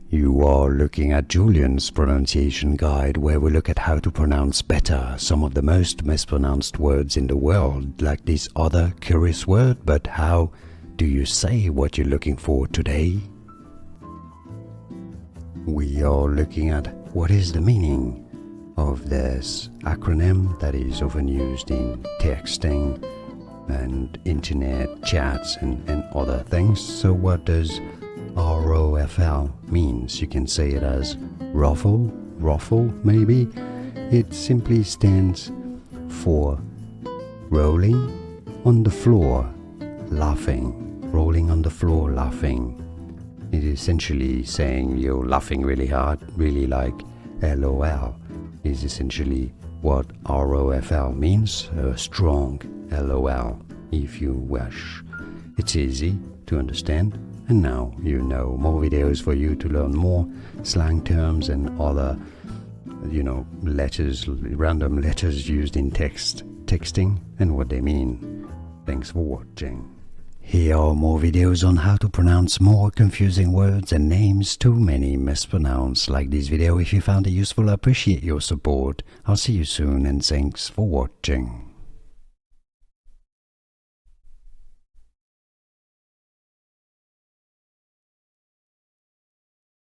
You are looking at Julian's pronunciation guide, where we look at how to pronounce better some of the most mispronounced words in the world, like this other curious word. But how do you say what you're looking for today? We are looking at what is the meaning of this acronym that is often used in texting and internet chats and other things. So what does ROFL means? You can say it as ROFL maybe. It simply stands for rolling on the floor laughing. Rolling on the floor laughing. It is essentially saying you're laughing really hard, really, like LOL is essentially what ROFL means, a strong LOL if you wish. It's easy to understand, and now you know more videos for you to learn more slang terms and other, letters, random letters used in texting and what they mean. Thanks for watching. Here are more videos on how to pronounce more confusing words and names too many mispronounced. Like this video if you found it useful. I appreciate your support. I'll see you soon and thanks for watching.